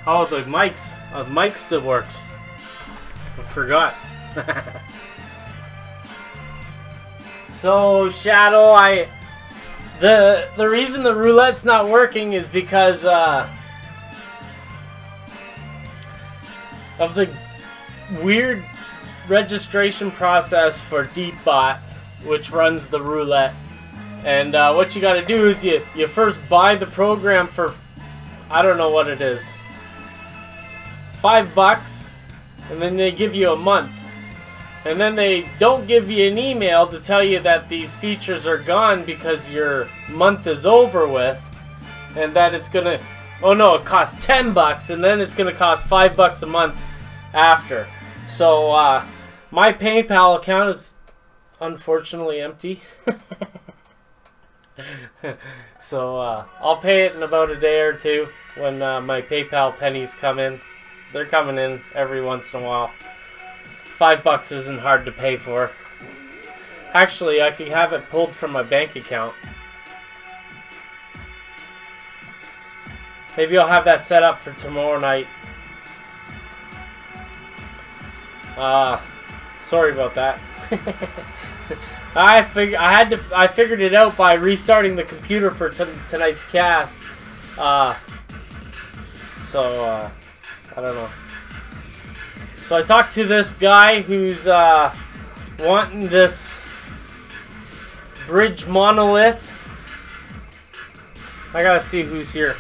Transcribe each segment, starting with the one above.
Oh, the mic still works. I forgot. So Shadow, the reason the roulette's not working is because of the weird registration process for DeepBot, which runs the roulette. And what you gotta do is you first buy the program for, I don't know what it is, $5, and then they give you a month. And then they don't give you an email to tell you that these features are gone because your month is over with, and that it's gonna, oh no, it costs $10 and then it's gonna cost $5 a month after. So my PayPal account is unfortunately empty. So I'll pay it in about a day or two when my PayPal pennies come in. They're coming in every once in a while. $5 isn't hard to pay for. Actually, I could have it pulled from my bank account. Maybe I'll have that set up for tomorrow night. Sorry about that. I figured it out by restarting the computer for tonight's cast. I don't know. So I talked to this guy who's wanting this bridge monolith. I gotta see who's here.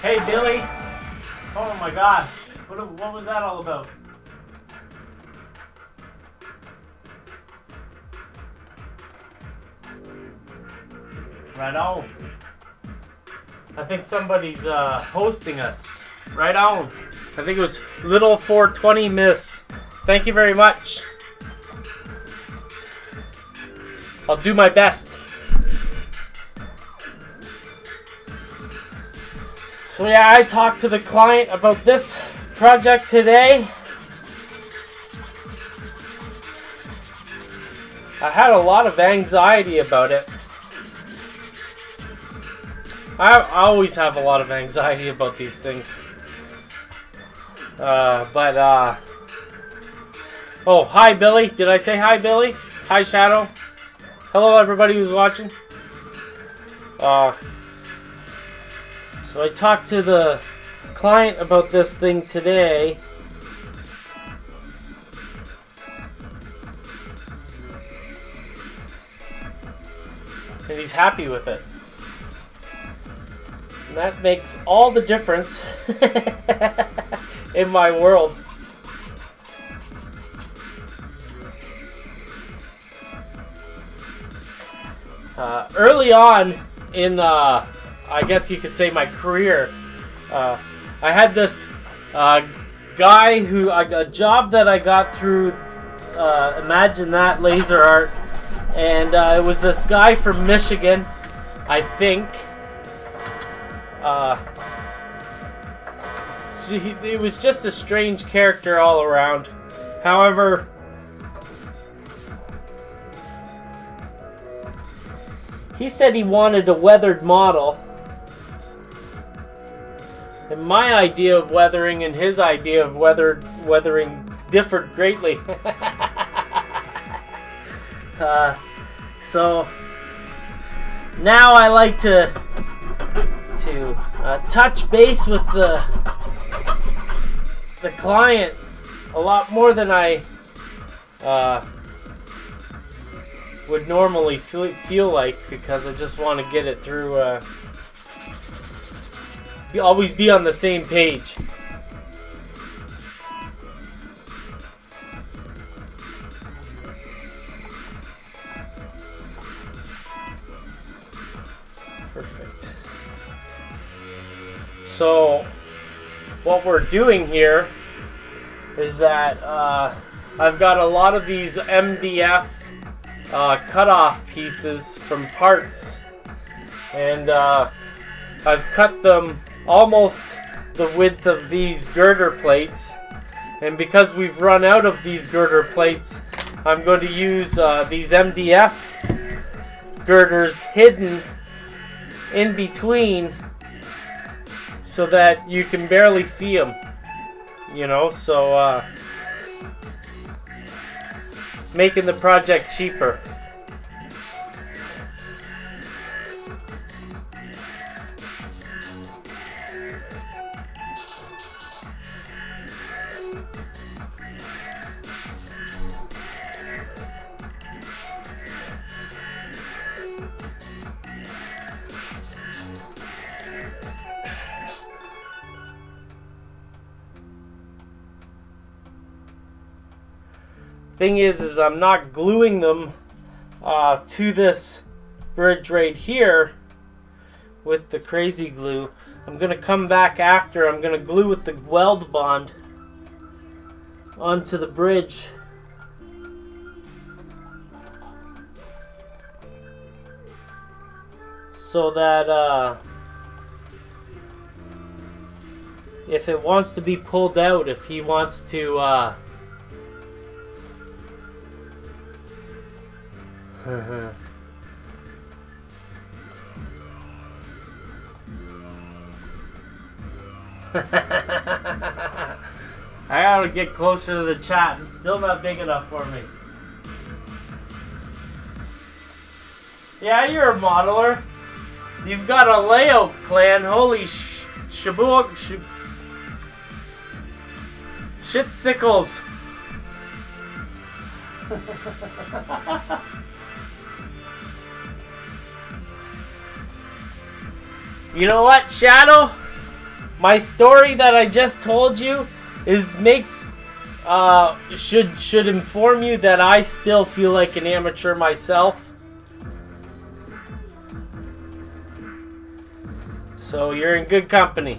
Hey Billy! Oh my gosh, what was that all about? Right on. I think somebody's hosting us. Right on. I think it was Little 420 Miss. Thank you very much. I'll do my best. So yeah, I talked to the client about this project today. I had a lot of anxiety about it. I always have a lot of anxiety about these things. Oh, hi Billy. Did I say hi Billy? Hi Shadow. Hello everybody who's watching. So I talked to the client about this thing today. And he's happy with it. And that makes all the difference in my world. Early on in I guess you could say my career, I had this guy who, a job that I got through Imagine That Laser Art, and it was this guy from Michigan, I think. It was just a strange character all around. However, he said he wanted a weathered model. And my idea of weathering and his idea of weathering differed greatly. So now I like to touch base with the client a lot more than I would normally feel like, because I just want to get it through. Always be on the same page. Perfect. So what we're doing here is that I've got a lot of these MDF cutoff pieces from parts, and I've cut them almost the width of these girder plates, and because we've run out of these girder plates, I'm going to use these MDF girders hidden in between so that you can barely see them, you know, so making the project cheaper. Thing is I'm not gluing them to this bridge right here with the crazy glue. I'm gonna come back after. I'm gonna glue with the weld bond onto the bridge. So that if it wants to be pulled out, if he wants to I gotta get closer to the chat. It's still not big enough for me. Yeah, you're a modeler. You've got a layout plan. Holy shit sickles. You know what, Shadow? My story that I just told you should inform you that I still feel like an amateur myself. So you're in good company.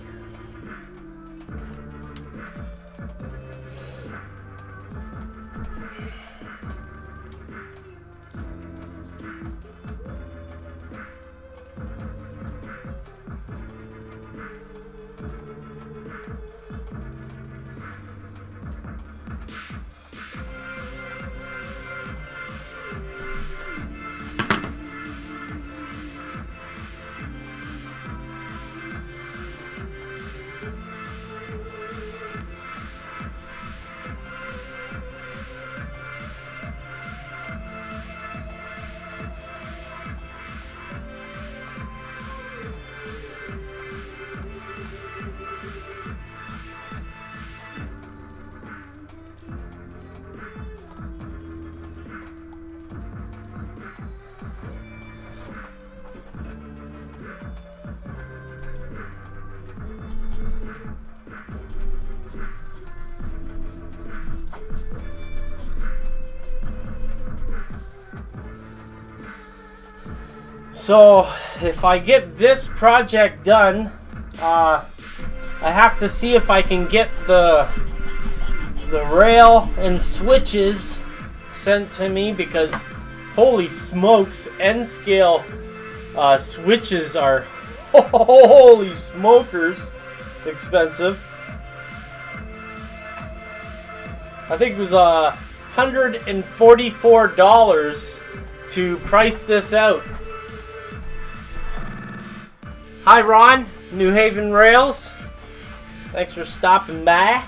So, if I get this project done, I have to see if I can get the rail and switches sent to me, because holy smokes, N-scale switches are holy smokers expensive. I think it was $144 to price this out. Hi Ron, New Haven Rails. Thanks for stopping by.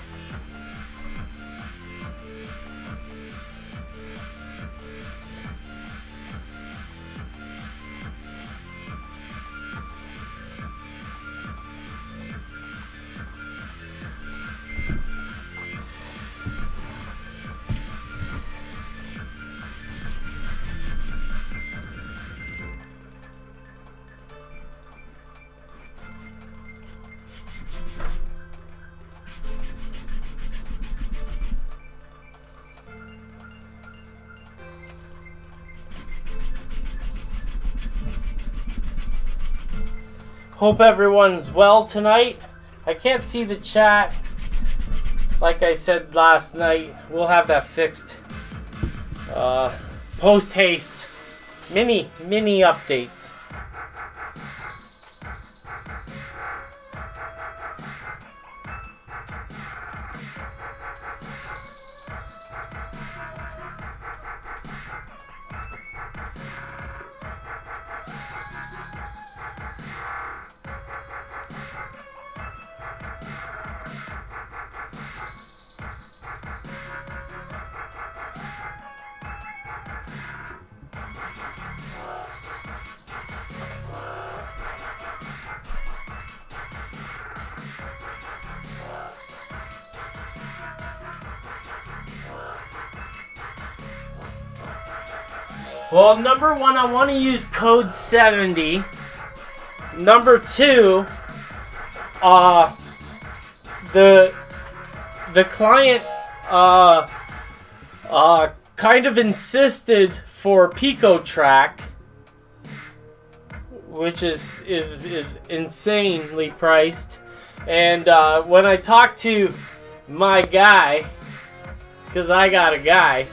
Hope everyone's well tonight. I can't see the chat. Like I said last night, we'll have that fixed. Post haste. Mini updates. Well, number one, I want to use code 70. Number two, the client kind of insisted for Pico Track, which is insanely priced. And when I talked to my guy, because I got a guy,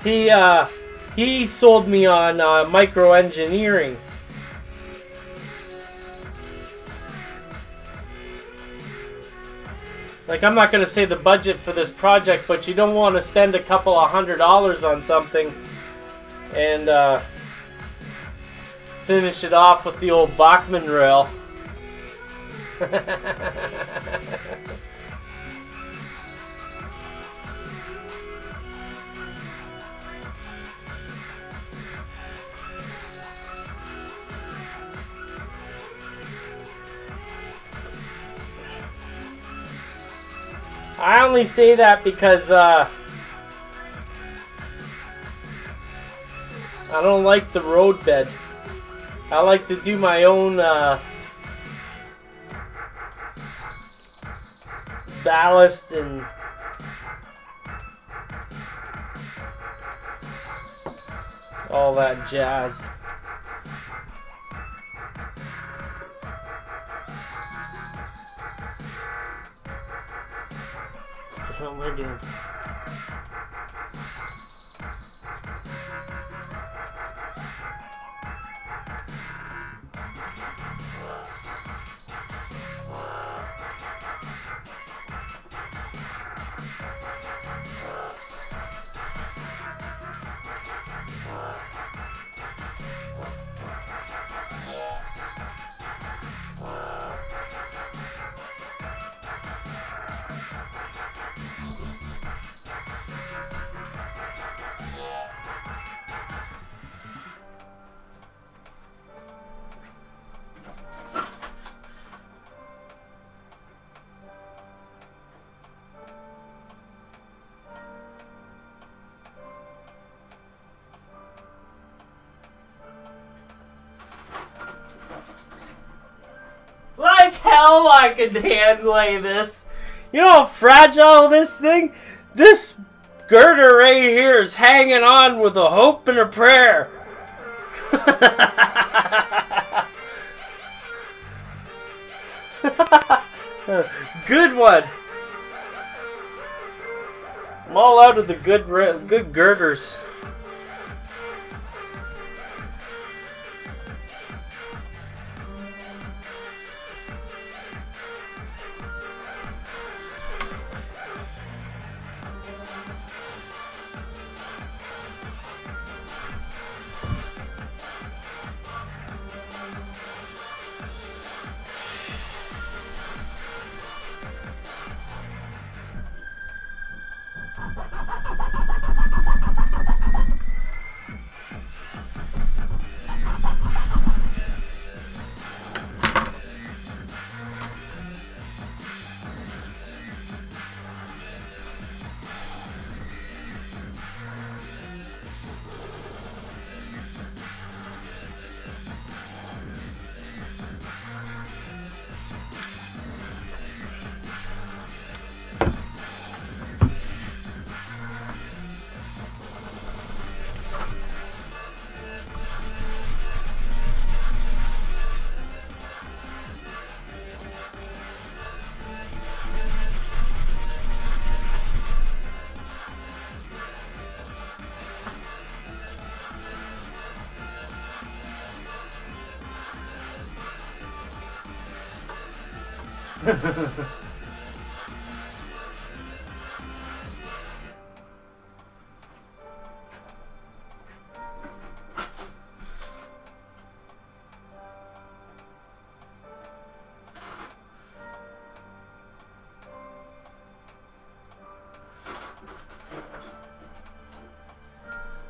he sold me on microengineering. Like, I'm not going to say the budget for this project, but you don't want to spend a couple of $100 on something and finish it off with the old Bachmann rail. I only say that because I don't like the roadbed. I like to do my own ballast and all that jazz. What am I doing? Like hell I could hand lay this. You know how fragile this thing? This girder right here is hanging on with a hope and a prayer. Good one. I'm all out of the good girders.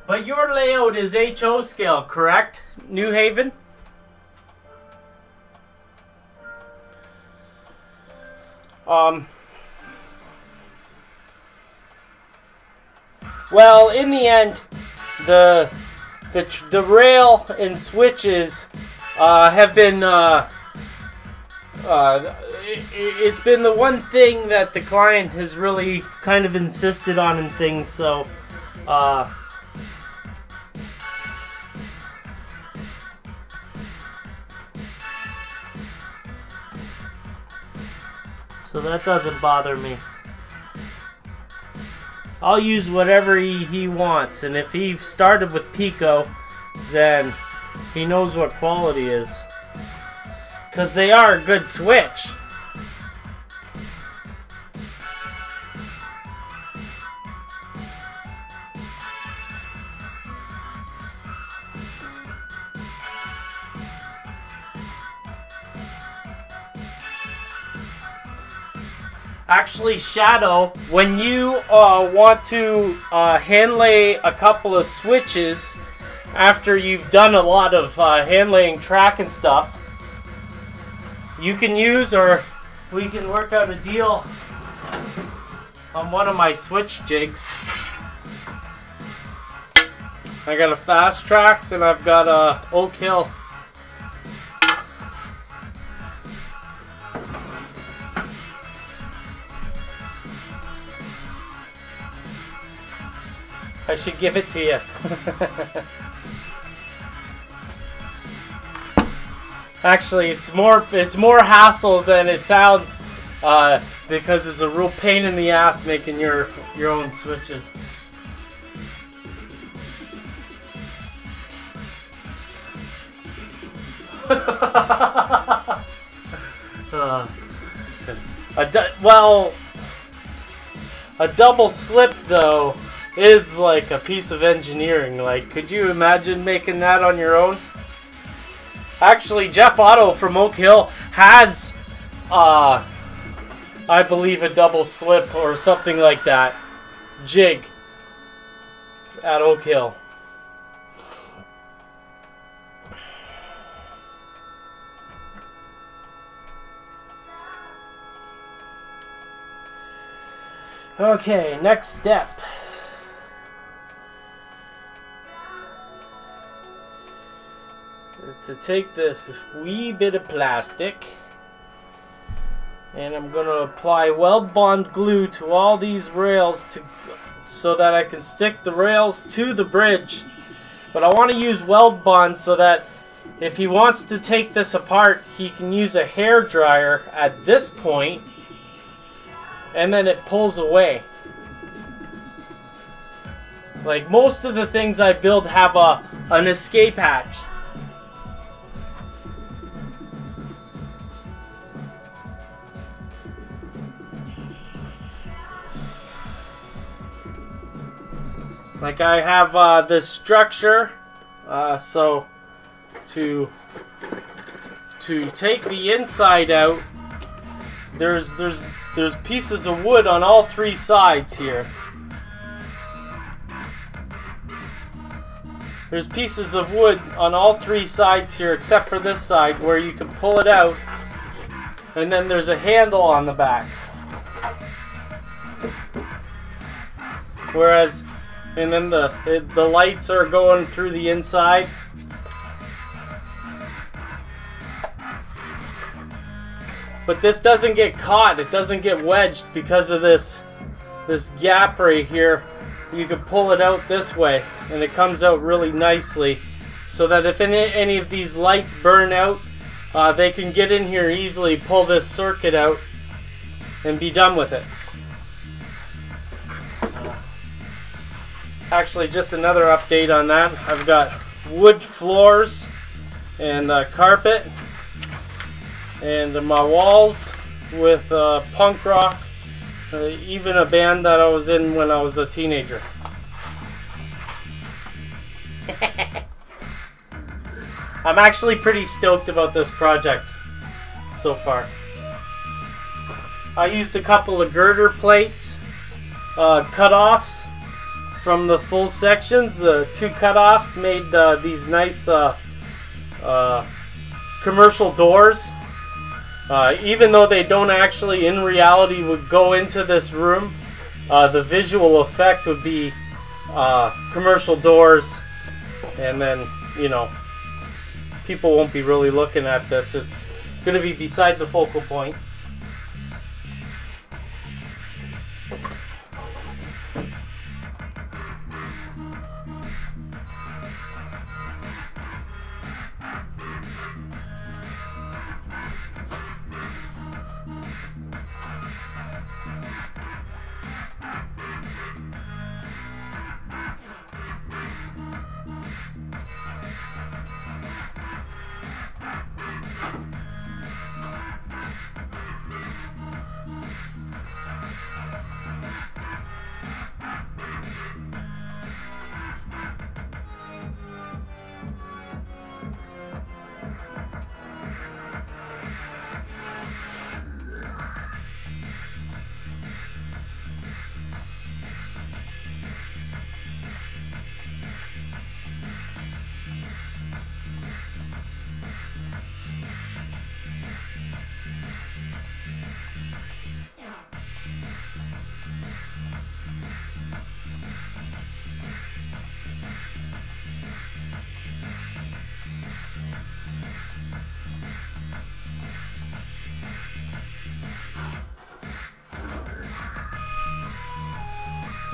But your layout is HO scale, correct, New Haven? Well, in the end, the rail and switches have been it's been the one thing that the client has really kind of insisted on in things, so so that doesn't bother me. I'll use whatever he wants, and if he started with Pico, then he knows what quality is. Because they are a good switch. Actually, Shadow, when you want to hand lay a couple of switches after you've done a lot of hand laying track and stuff, you can use, or we can work out a deal on one of my switch jigs. I got a Fast Tracks and I've got a Oak Hill. I should give it to you. Actually, it's more hassle than it sounds, because it's a real pain in the ass making your own switches. Well, a double slip though is like a piece of engineering. Like, could you imagine making that on your own? Actually, Jeff Otto from Oak Hill has, I believe, a double slip or something like that jig at Oak Hill. Okay, next step. To take this wee bit of plastic, and I'm going to apply weld bond glue to all these rails so that I can stick the rails to the bridge. But I want to use weld bond so that if he wants to take this apart, he can use a hair dryer at this point, and then it pulls away. Like most of the things I build have an escape hatch. Like I have this structure, so to take the inside out, there's pieces of wood on all three sides here. There's pieces of wood on all three sides here, except for this side where you can pull it out, and then there's a handle on the back. Whereas, and then the lights are going through the inside. But this doesn't get caught, it doesn't get wedged because of this gap right here. You can pull it out this way and it comes out really nicely, so that if any of these lights burn out, they can get in here easily, pull this circuit out and be done with it. Actually, just another update on that. I've got wood floors and carpet, and my walls with punk rock, even a band that I was in when I was a teenager. I'm actually pretty stoked about this project so far. I used a couple of girder plates, cut-offs from the full sections. The two cut-offs made these nice commercial doors. Even though they don't actually in reality would go into this room, the visual effect would be commercial doors and then, you know, people won't be really looking at this. It's going to be beside the focal point.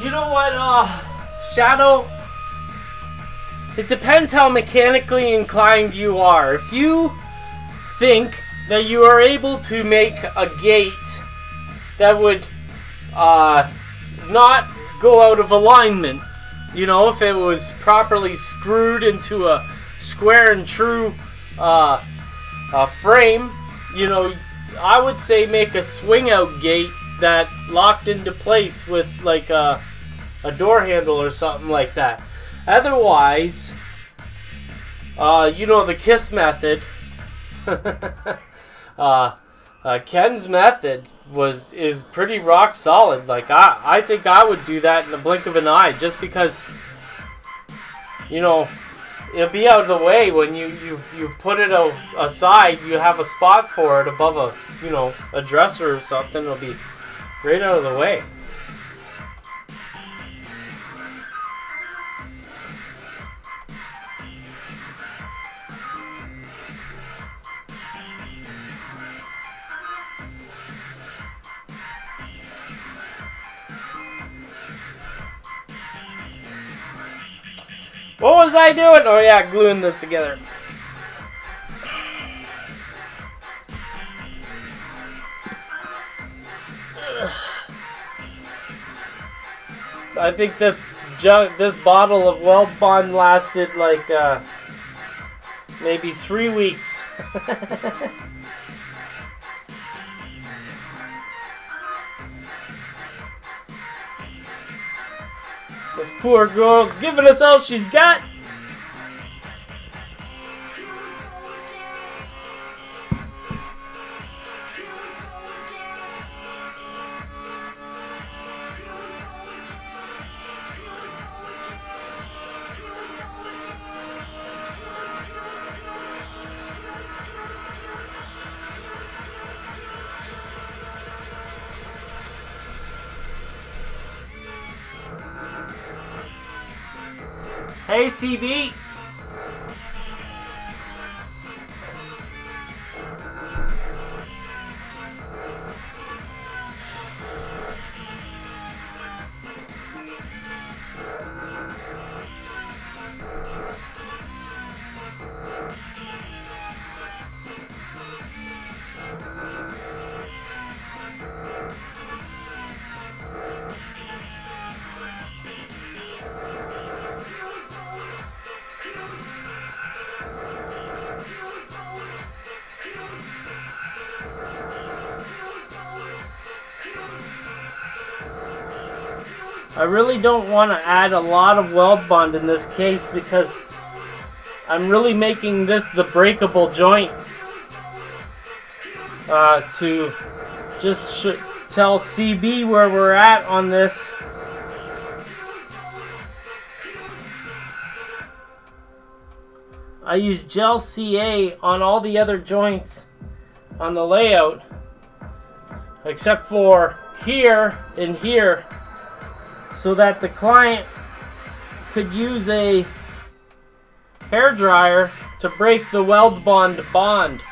You know what, Shadow? It depends how mechanically inclined you are. If you think that you are able to make a gate that would not go out of alignment, you know, if it was properly screwed into a square and true frame, you know, I would say make a swing out gate that locked into place with like a door handle or something like that. Otherwise, you know, the KISS method, Ken's method is pretty rock solid. Like I think I would do that in the blink of an eye, just because, you know, it'll be out of the way when you put it aside. You have a spot for it above a, you know, a dresser or something. It'll be right out of the way. What was I doing? Oh yeah, gluing this together. I think this bottle of Weld Bond lasted like maybe 3 weeks. This poor girl's giving us all she's got. Hey, CB. I really don't want to add a lot of weld bond in this case because I'm really making this the breakable joint to just tell CB where we're at on this. I use gel CA on all the other joints on the layout except for here and here, so that the client could use a hairdryer to break the weld bond bond.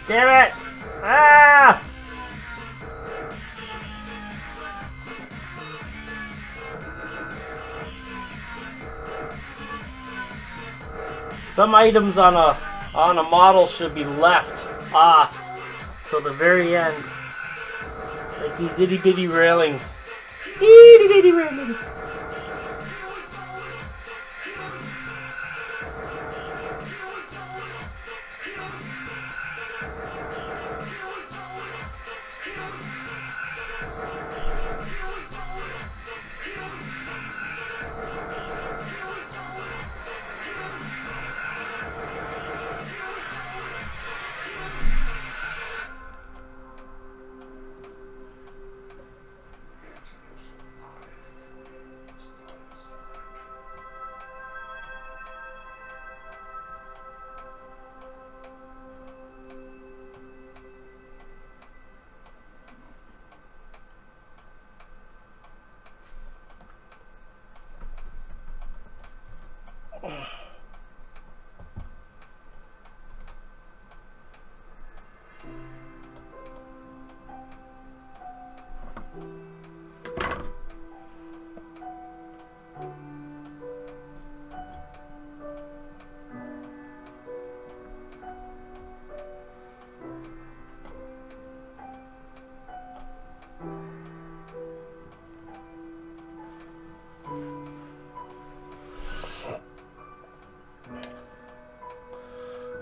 Damn it! Ah! Some items on a model should be left off till the very end, like these itty bitty railings. Itty bitty railings.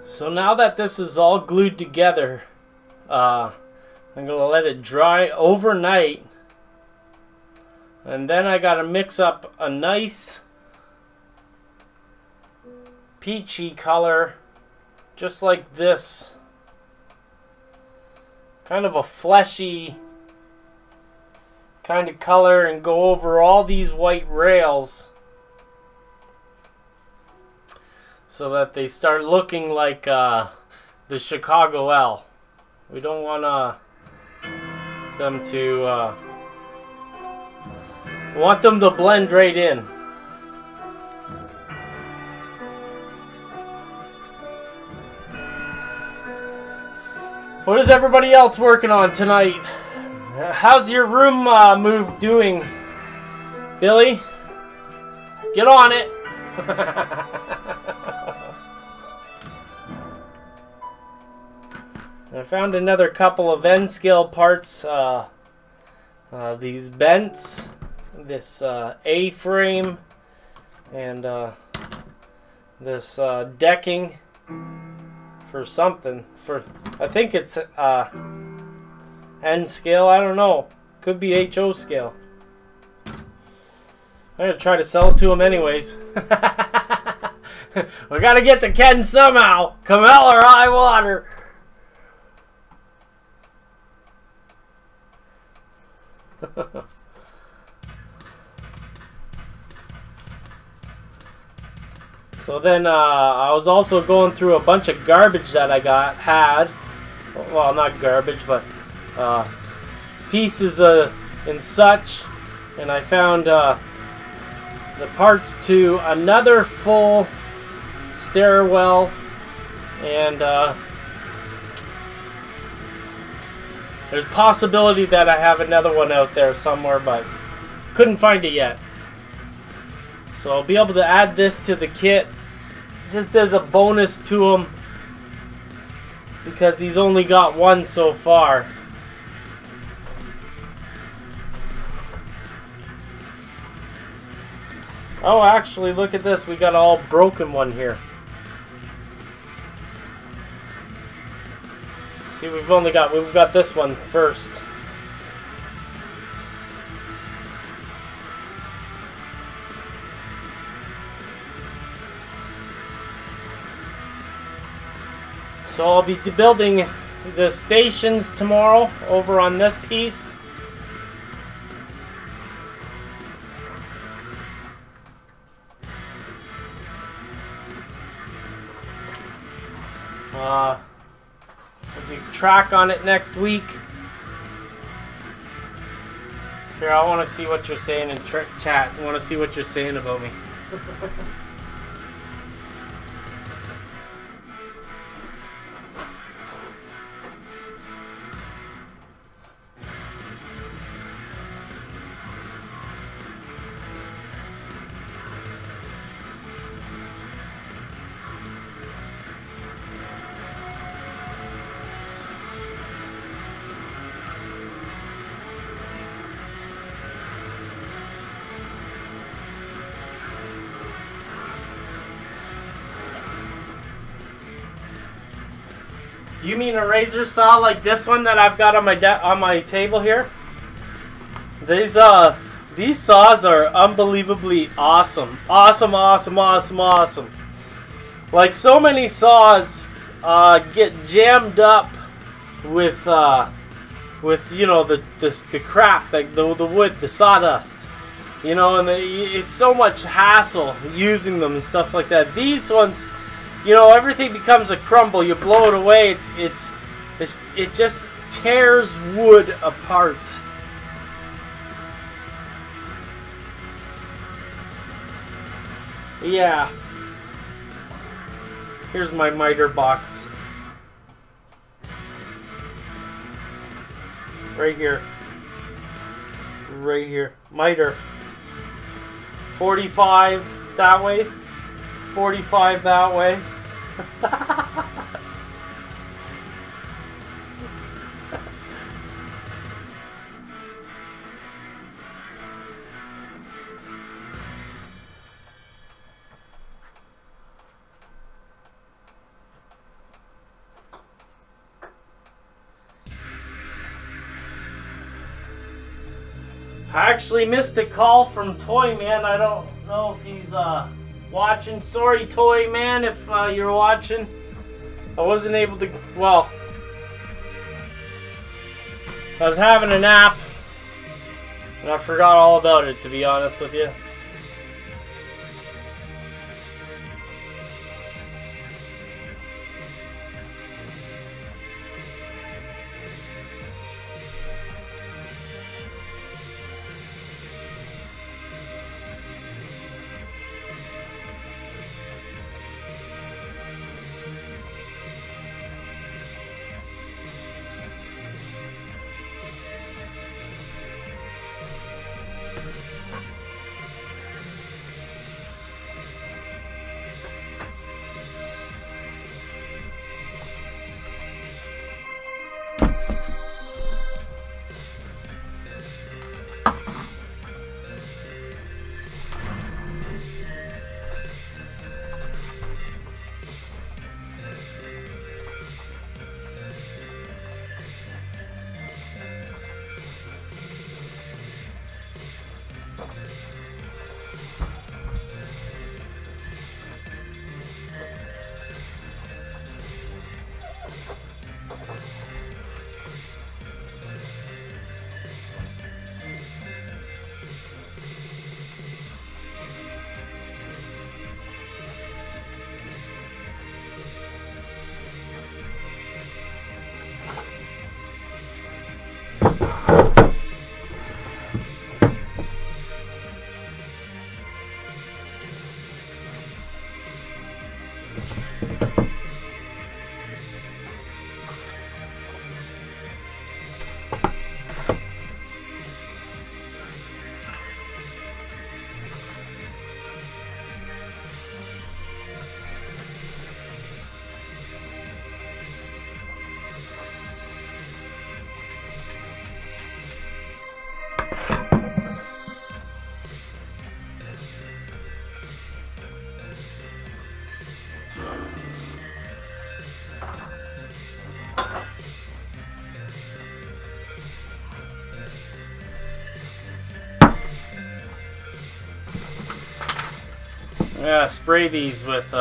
So now that this is all glued together, I'm going to let it dry overnight. And then I got to mix up a nice peachy color, just like this. Kind of a fleshy kind of color, and go over all these white rails, so that they start looking like the Chicago L. We don't want them to want them to blend right in. What is everybody else working on tonight? How's your room move doing, Billy? Get on it. I found another couple of end scale parts. These bents, this A-frame, and this decking for something. I think it's N scale. I don't know. Could be HO scale. I'm gonna try to sell it to him anyways. We gotta get to Ken somehow. Come hell or high water. So then I was also going through a bunch of garbage that I had. Well, not garbage, but pieces and such. And I found the parts to another full stairwell. And there's possibility that I have another one out there somewhere, but couldn't find it yet. So I'll be able to add this to the kit just as a bonus to him, because he's only got one so far. Oh, actually, look at this. We got an all broken one here. See, we've got this one first. So I'll be building the stations tomorrow over on this piece. We'll do track on it next week. Here, I want to see what you're saying in chat. I want to see what you're saying about me. You mean a razor saw like this one that I've got on my table here? These saws are unbelievably awesome. Awesome. Like, so many saws get jammed up with you know, the crap, like the wood, the sawdust. You know, and it's so much hassle using them and stuff like that. These ones, you know, everything becomes a crumble. You blow it away. It just tears wood apart. Yeah. Here's my miter box. Right here. Right here. Miter. 45 that way. 45 that way. I actually missed a call from Toy Man. I don't know if he's watching. Sorry, Toy Man, if you're watching. I wasn't able to. Well, I was having a nap and I forgot all about it, to be honest with you. Yeah, spray these with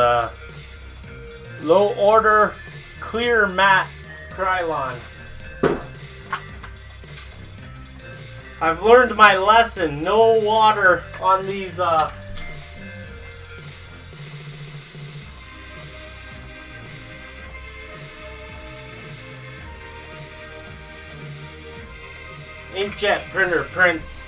low order clear matte Krylon. I've learned my lesson. No water on these inkjet printer prints.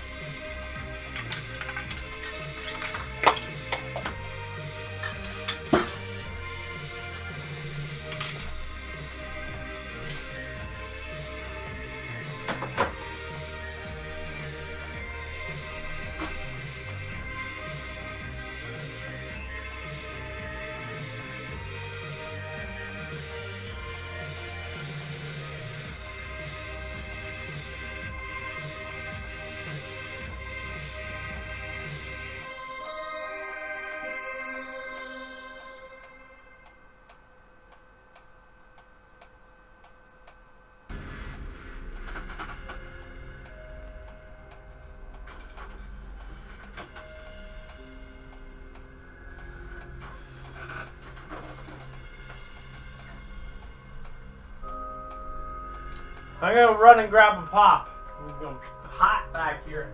I'm gonna run and grab a pop. It's hot back here.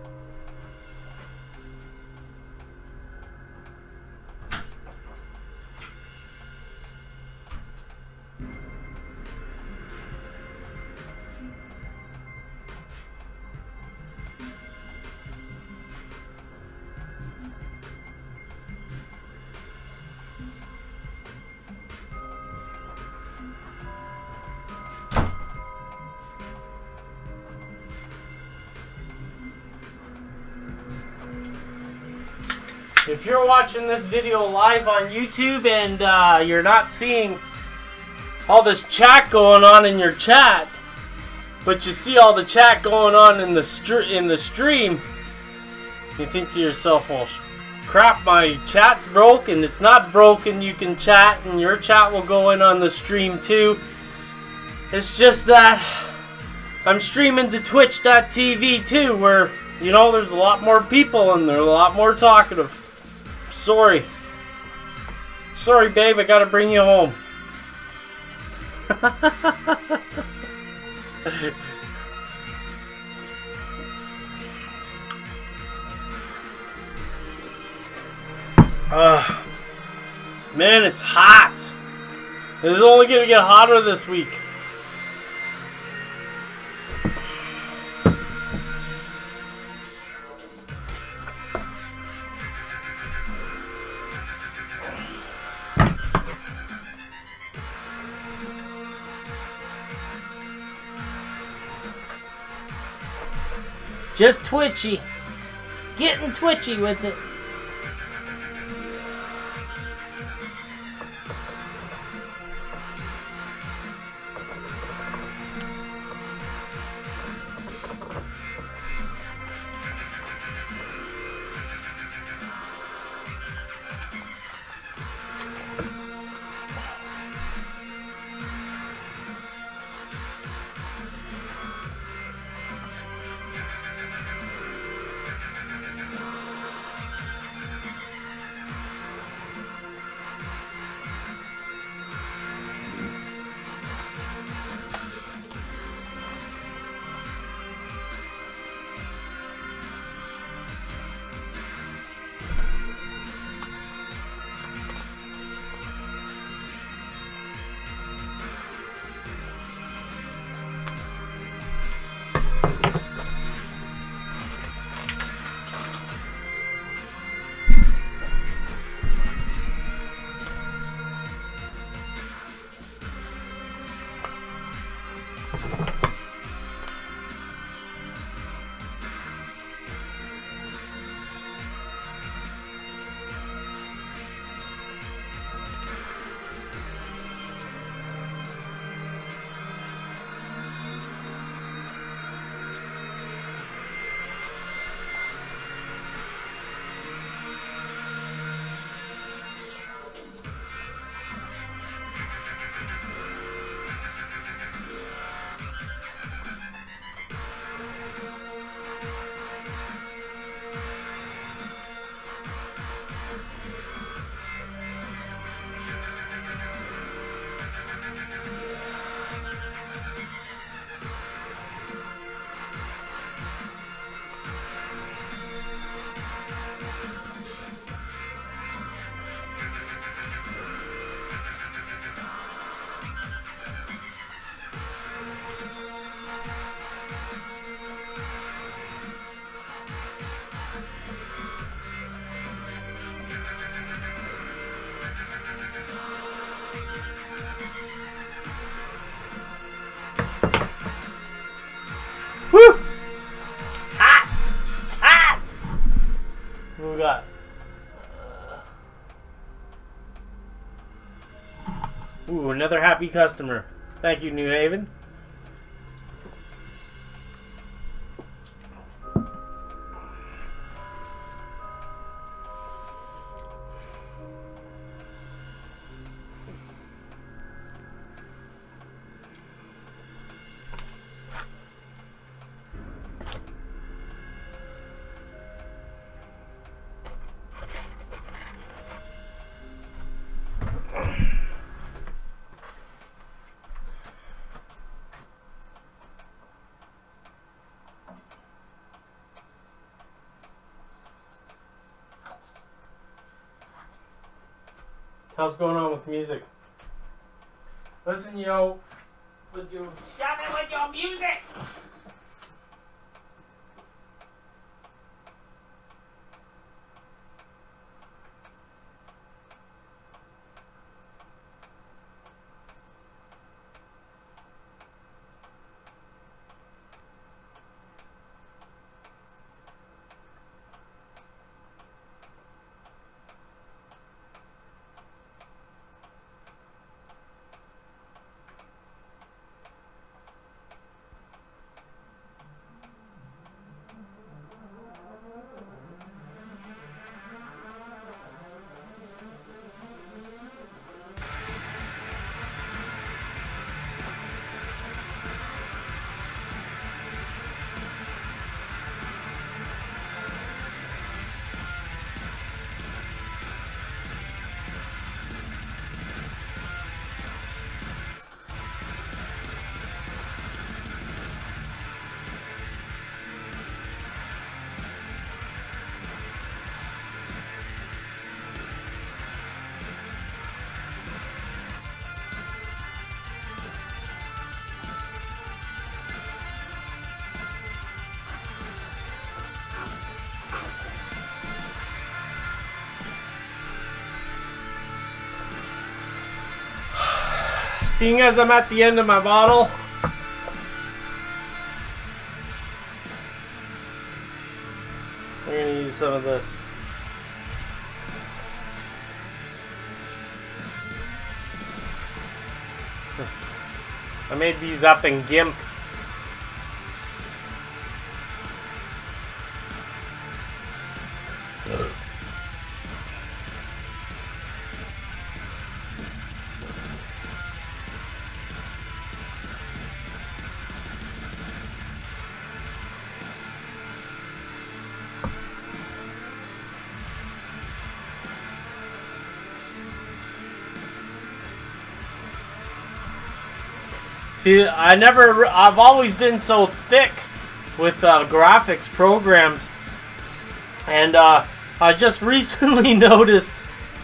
If you're watching this video live on YouTube and you're not seeing all this chat going on in your chat, but you see all the chat going on in the stream, you think to yourself, well, crap, my chat's broken. It's not broken. You can chat and your chat will go in on the stream too. It's just that I'm streaming to twitch.tv too, where, you know, there's a lot more people and they're a lot more talkative. Sorry, babe, I gotta bring you home. Man, it's hot. It's only gonna get hotter this week. Just twitchy. Getting twitchy with it. another happy customer. Thank you, New Haven. How's going on with music? Listen, yo, with your shut it with your music. Seeing as I'm at the end of my bottle, we're going to use some of this. I made these up in GIMP. See, I've always been so thick with graphics programs, and I just recently noticed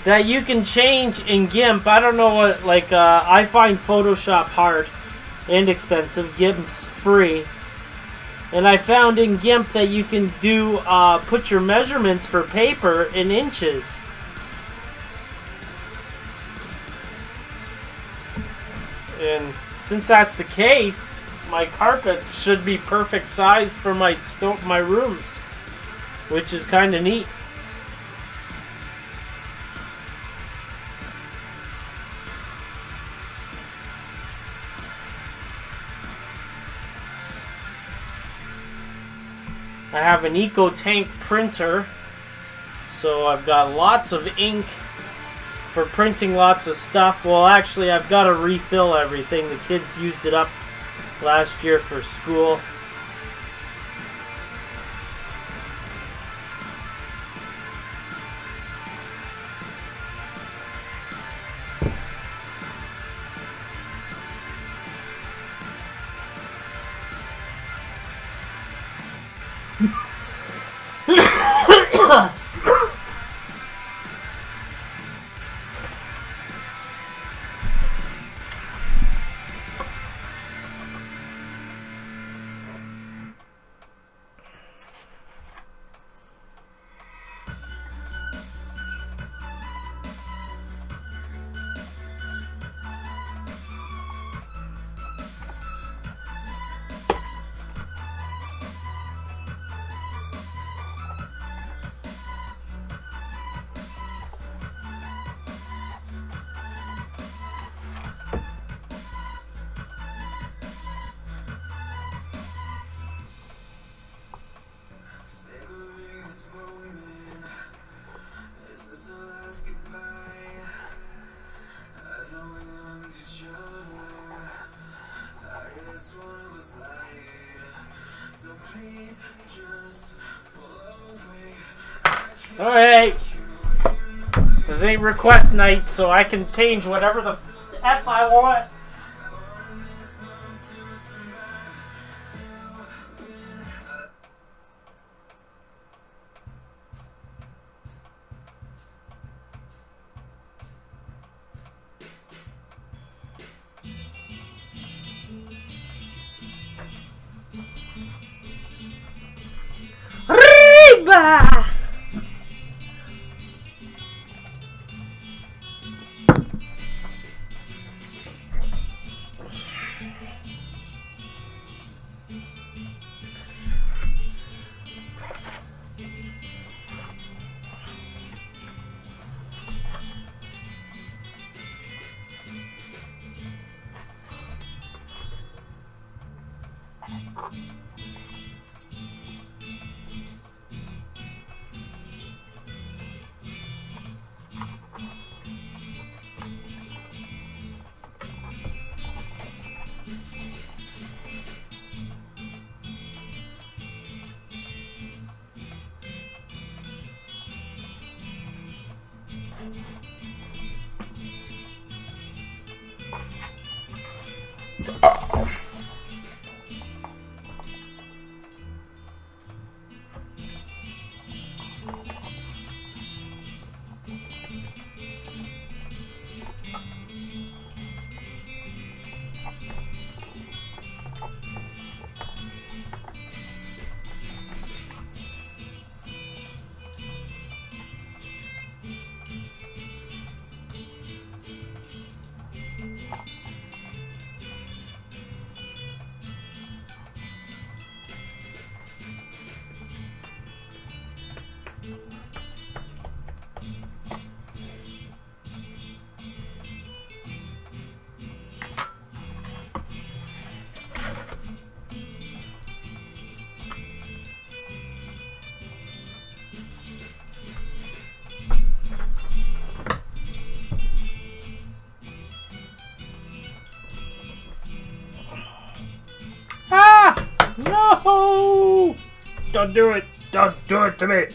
that you can change in GIMP. I don't know what, like, I find Photoshop hard and expensive. GIMP's free. And I found in GIMP that you can do, put your measurements for paper in inches. And since that's the case, my carpets should be perfect size for my rooms, which is kind of neat. I have an EcoTank printer, so I've got lots of ink for printing lots of stuff. Well, actually, I've got to refill everything. The kids used it up last year for school. Alright. This ain't request night, so I can change whatever the F I want. Reba! No! Don't do it! Don't do it to me!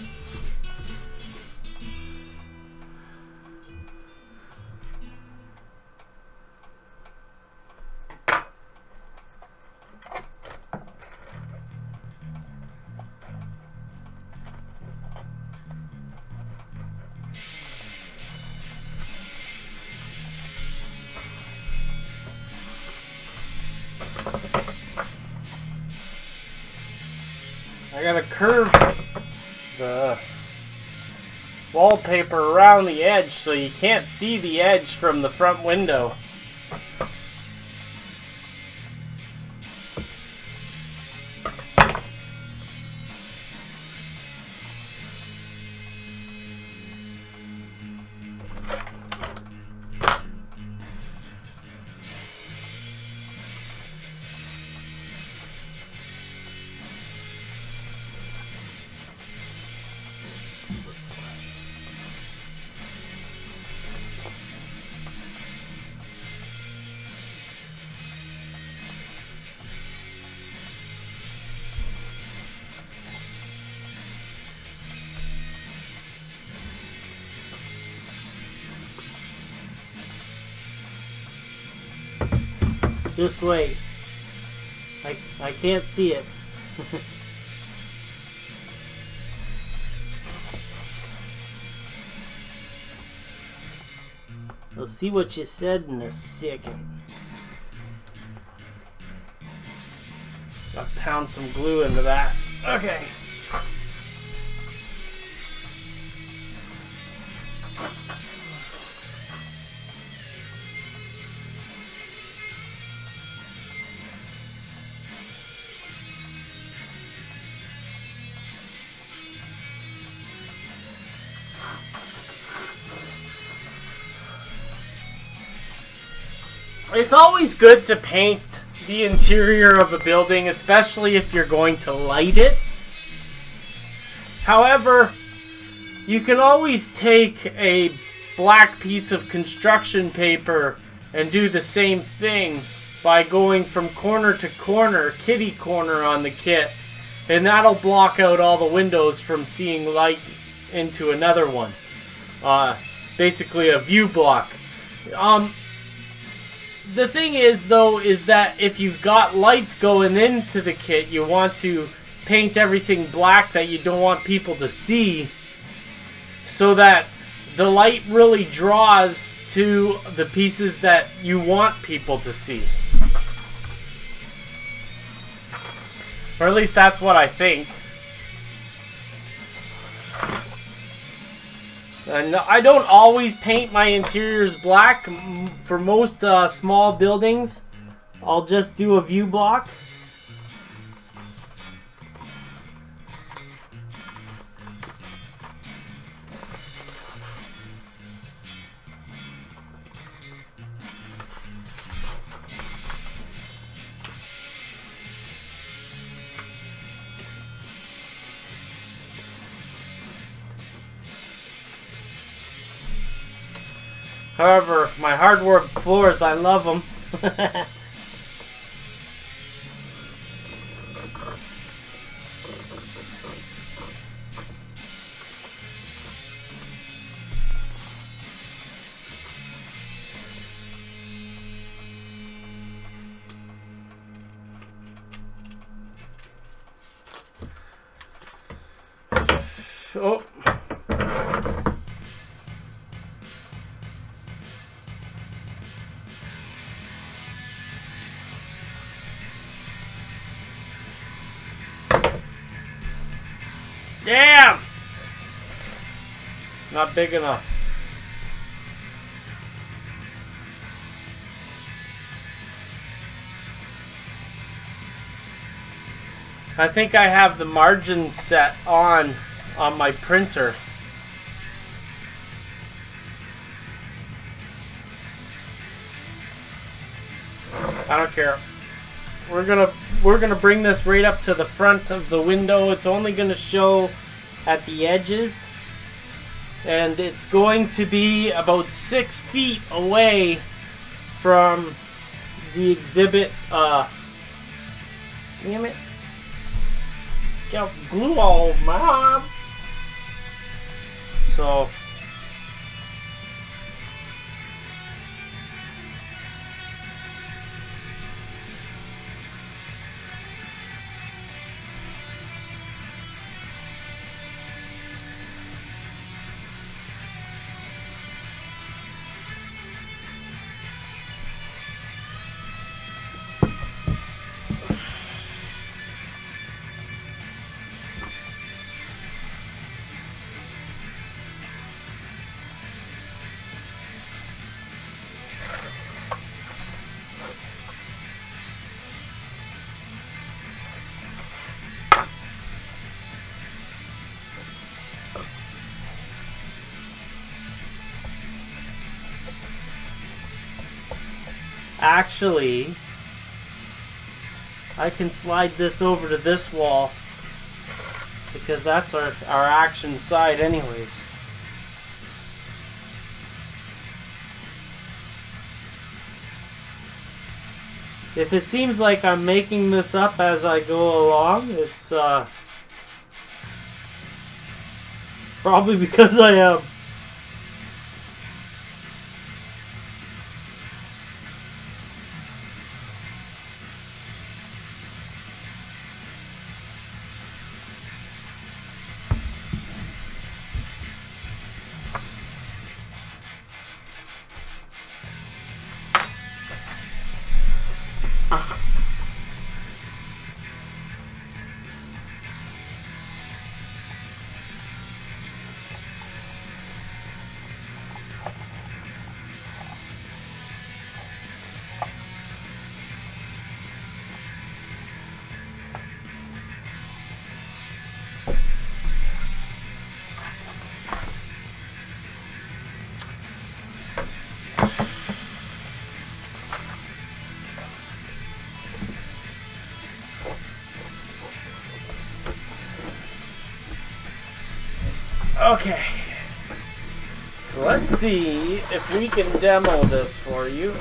I gotta curve the wallpaper around the edge so you can't see the edge from the front window. Just wait. I can't see it. We'll see what you said in a second. I'll pound some glue into that. Okay. It's always good to paint the interior of a building, especially if you're going to light it. However, you can always take a black piece of construction paper and do the same thing by going from corner to corner, kitty corner on the kit, And that'll block out all the windows from seeing light into another one. Basically a view block. The thing is, though, is that if you've got lights going into the kit, you want to paint everything black that you don't want people to see, so that the light really draws to the pieces that you want people to see. Or at least that's what I think. And I don't always paint my interiors black. For most small buildings, I'll just do a view block. However, my hardwood floors, I love them. Oh. Damn! Not big enough. I think I have the margins set on my printer. I don't care. We're gonna bring this right up to the front of the window. It's only gonna show at the edges, and it's going to be about 6 feet away from the exhibit. Damn it! Got glue all over my arm. So. Actually, I can slide this over to this wall because that's our action side anyways. If it seems like I'm making this up as I go along, it's probably because I am. Okay, so let's see if we can demo this for you.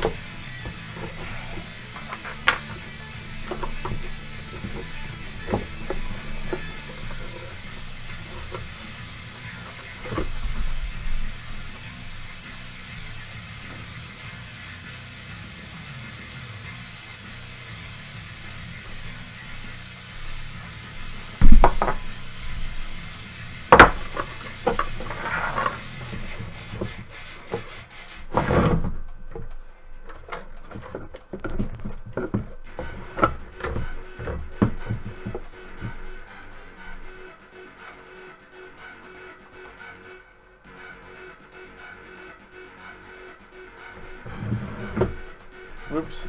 Oops.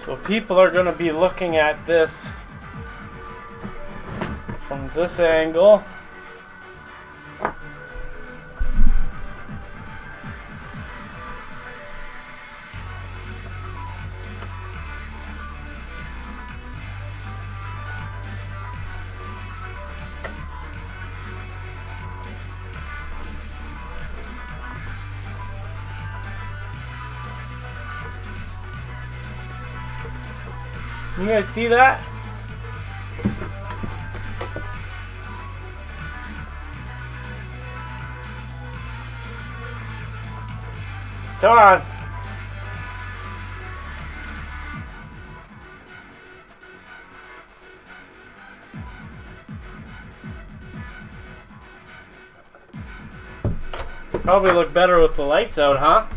So people are going to be looking at this from this angle. You guys see that? Come on. Probably look better with the lights out, huh?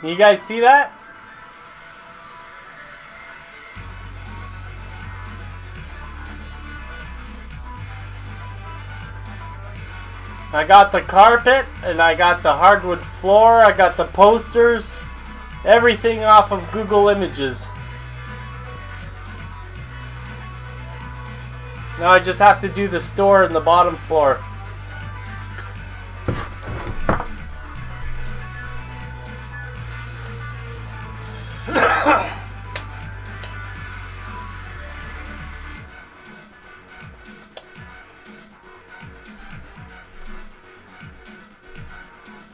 You guys see that? I got the carpet and I got the hardwood floor. I got the posters. Everything off of Google Images. Now I just have to do the store and the bottom floor.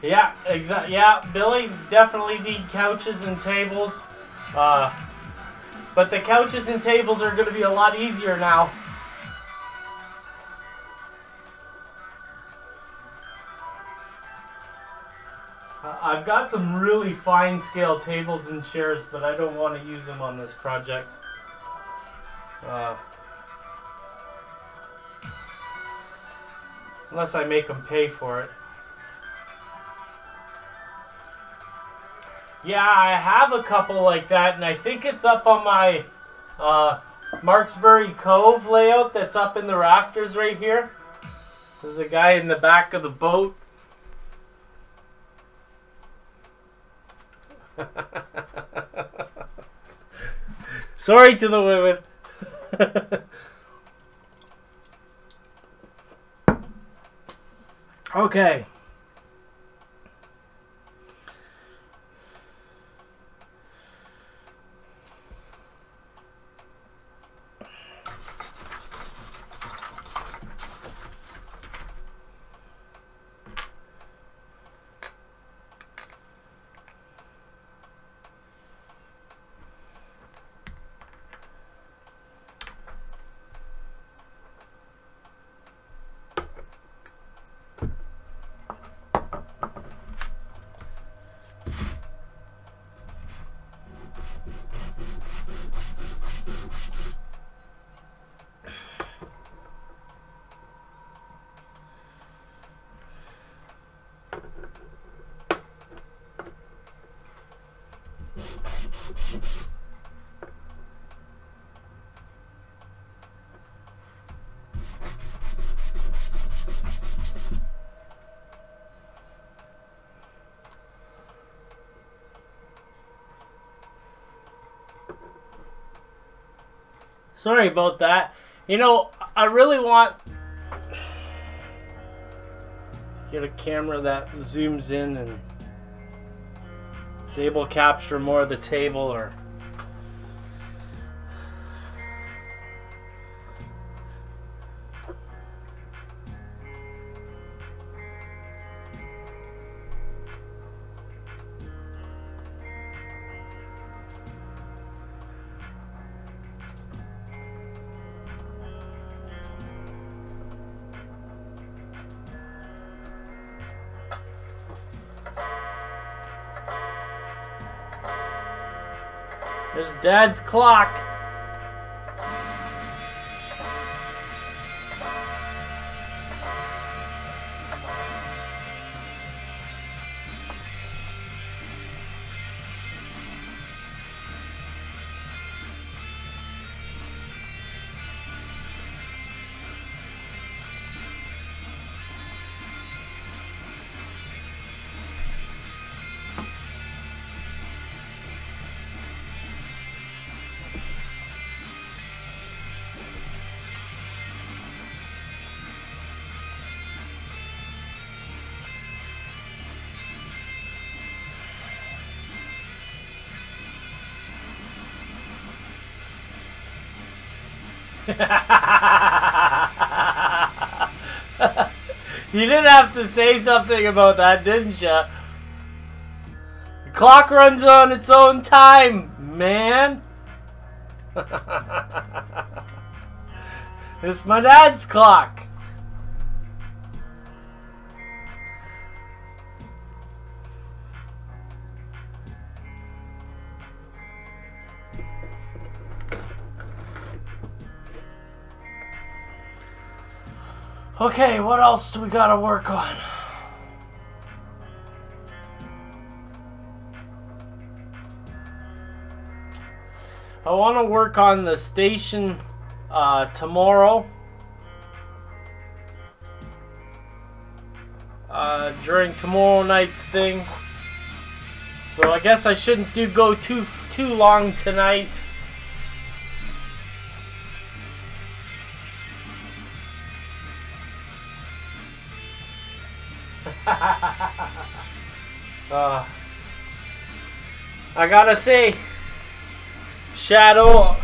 Yeah, exactly. Yeah, Billy, definitely need couches and tables. But the couches and tables are going to be a lot easier now. I've got some really fine scale tables and chairs, but I don't want to use them on this project. Unless I make them pay for it. Yeah, I have a couple like that, and I think it's up on my Marksbury Cove layout that's up in the rafters right here. There's a guy in the back of the boat. Sorry to the women. Okay. Sorry about that. You know, I really want to get a camera that zooms in and is able to capture more of the table or There's Dad's clock. You didn't have to say something about that, didn't you? The clock runs on its own time, man. It's my dad's clock. Okay, what else do we gotta work on? I want to work on the station tomorrow. During tomorrow night's thing. So I guess I shouldn't go too long tonight. I gotta say, Shadow.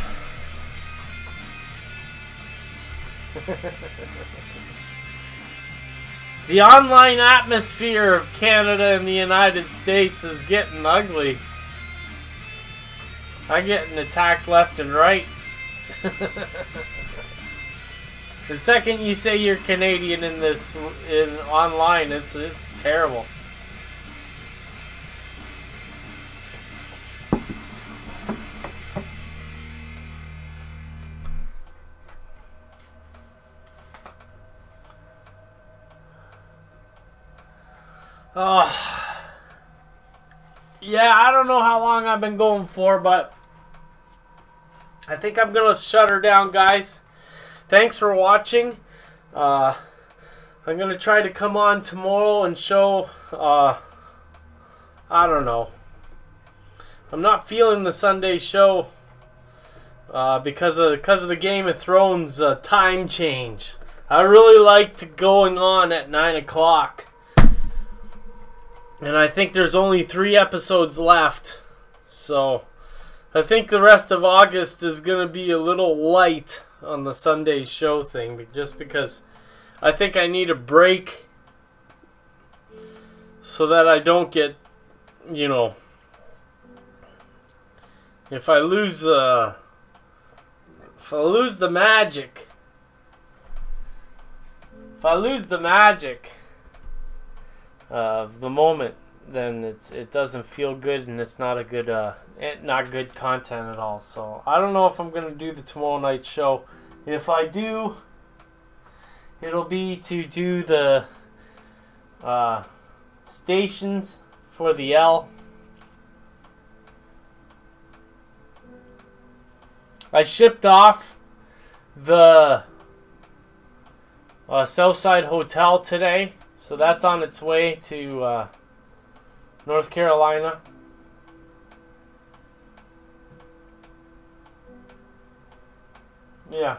The online atmosphere of Canada and the United States is getting ugly. I'm getting attacked left and right. The second you say you're Canadian in online, it's terrible. Yeah, I don't know how long I've been going for, but I think I'm gonna shut her down, guys. Thanks for watching. I'm gonna try to come on tomorrow and show. I don't know. I'm not feeling the Sunday show because of the Game of Thrones time change. I really liked going on at 9 o'clock. And I think there's only 3 episodes left. So I think the rest of August is going to be a little light on the Sunday show thing. Just because I think I need a break. So that I don't get, you know, if I lose the magic. If I lose the magic of the moment, then it doesn't feel good, and it's not a good not good content at all. So I don't know if I'm gonna do the tomorrow night show. If I do, it'll be to do the stations for the L. I shipped off the Southside Hotel today. So that's on its way to North Carolina. Yeah.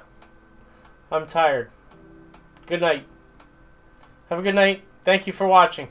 I'm tired. Good night. Have a good night. Thank you for watching.